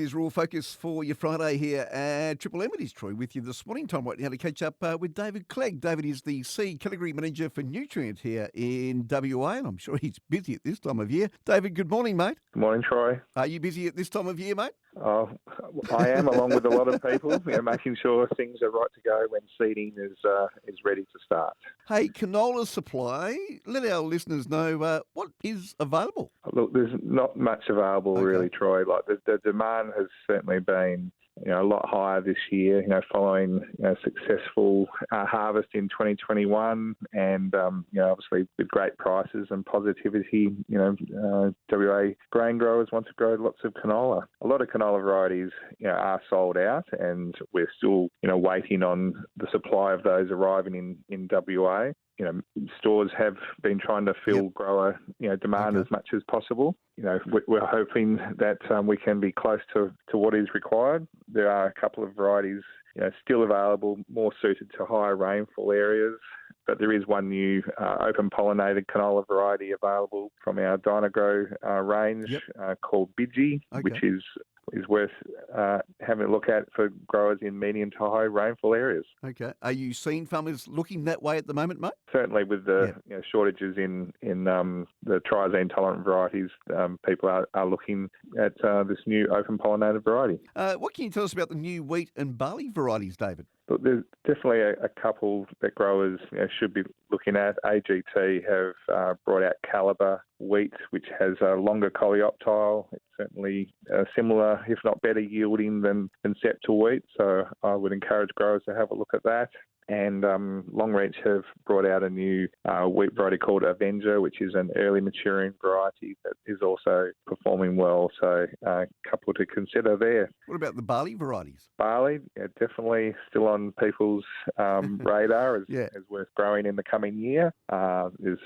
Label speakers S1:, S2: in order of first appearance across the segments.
S1: It is Raw Focus for your Friday here at Triple M. It is Troy with you this morning. Time right now to catch up with David Clegg. David is the Seed Category Manager for Nutrien here in WA, and I'm sure he's busy at this time of year. David, good morning, mate.
S2: Good morning, Troy.
S1: Are you busy at this time of year, mate?
S2: Oh, I am, along with a lot of people, making sure things are right to go when seeding is ready to start.
S1: Hey, canola supply, let our listeners know what is available.
S2: Look, there's not much available really, Troy. Like the demand has certainly been a lot higher this year, following successful harvest in 2021 and, obviously with great prices and positivity, WA grain growers want to grow lots of canola. A lot of canola varieties, are sold out, and we're still, waiting on the supply of those arriving in WA. Stores have been trying to fill grower, demand as much as possible. We're hoping that we can be close to what is required. There are a couple of varieties, still available, more suited to higher rainfall areas. But there is one new open pollinated canola variety available from our Dynagrow range called Bidgie, which is worth having a look at for growers in medium to high rainfall areas.
S1: Okay. Are you seeing farmers looking that way at the moment, mate?
S2: Certainly with the shortages in the triazine tolerant varieties, people are looking at this new open pollinated variety.
S1: What can you tell us about the new wheat and barley varieties, David?
S2: Look, there's definitely a couple that growers should be looking at. AGT have brought out Calibre wheat, which has a longer coleoptile. It's certainly similar, if not better yielding than Septal wheat. So I would encourage growers to have a look at that. And Longreach have brought out a new wheat variety called Avenger, which is an early maturing variety that is also performing well. So a couple to consider there.
S1: What about the barley varieties?
S2: Barley, definitely still on people's radar as worth growing in the coming year. There's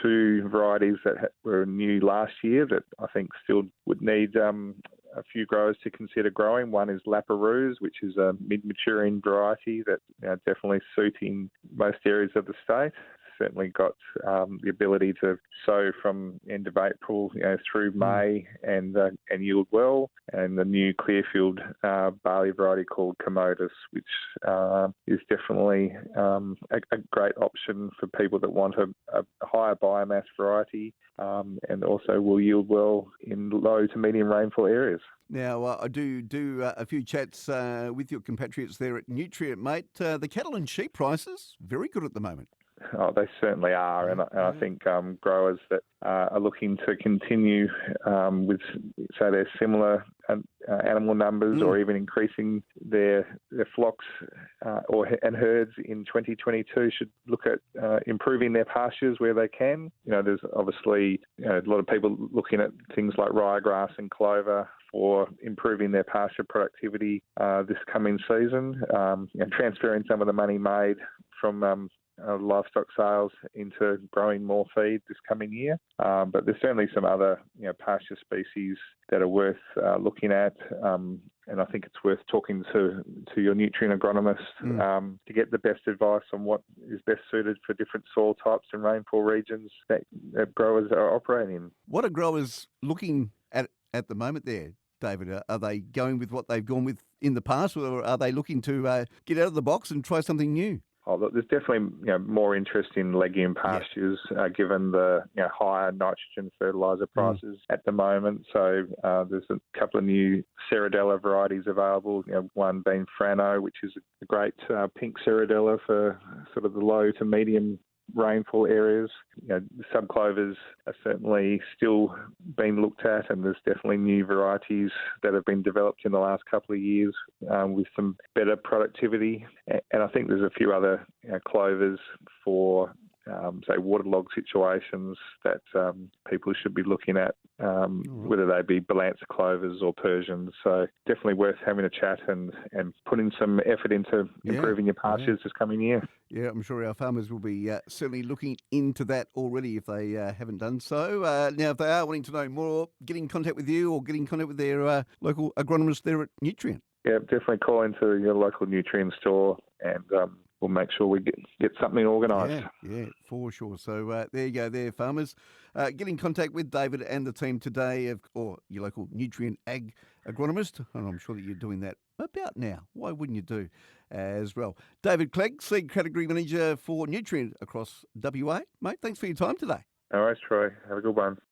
S2: two varieties that were new last year that I think still would need a few growers to consider growing. One is Laperouse, which is a mid-maturing variety that definitely suiting most areas of the state. Certainly got the ability to sow from end of April through May and yield well. And the new Clearfield barley variety called Commodus, which is definitely a great option for people that want a higher biomass variety and also will yield well in low to medium rainfall areas.
S1: Now, I do a few chats with your compatriots there at Nutrien, mate. The cattle and sheep prices, very good at the moment.
S2: Oh, they certainly are, and I think growers that are looking to continue with, say, their similar animal numbers or even increasing their flocks and herds in 2022 should look at improving their pastures where they can. There's obviously a lot of people looking at things like ryegrass and clover for improving their pasture productivity this coming season, and transferring some of the money made from livestock sales into growing more feed this coming year. But there's certainly some other pasture species that are worth looking at. And I think it's worth talking to your Nutrien agronomist to get the best advice on what is best suited for different soil types and rainfall regions that growers are operating in.
S1: What are growers looking at the moment there, David? Are they going with what they've gone with in the past, or are they looking to get out of the box and try something new?
S2: Oh, look, there's definitely more interest in legume pastures given the higher nitrogen fertiliser prices at the moment. So there's a couple of new Ceradella varieties available, one being Frano, which is a great pink Ceradella for sort of the low to medium rainfall areas. Subclovers are certainly still being looked at, and there's definitely new varieties that have been developed in the last couple of years with some better productivity. And I think there's a few other clovers for say waterlogged situations that people should be looking at, whether they be Balanza clovers or Persians. So definitely worth having a chat and putting some effort into improving your pastures this coming year.
S1: Yeah, I'm sure our farmers will be certainly looking into that already if they haven't done so. Now, if they are wanting to know more, get in contact with you or get in contact with their local agronomist there at Nutrien.
S2: Yeah, definitely call into your local Nutrien store and we'll make sure we get something organised.
S1: Yeah, for sure. So there you go there, farmers. Get in contact with David and the team today, or your local Nutrien Ag agronomist, and I'm sure that you're doing that about now. Why wouldn't you do as well? David Clegg, Seed Category Manager for Nutrien across WA. Mate, thanks for your time today.
S2: No worries, Troy. Have a good one.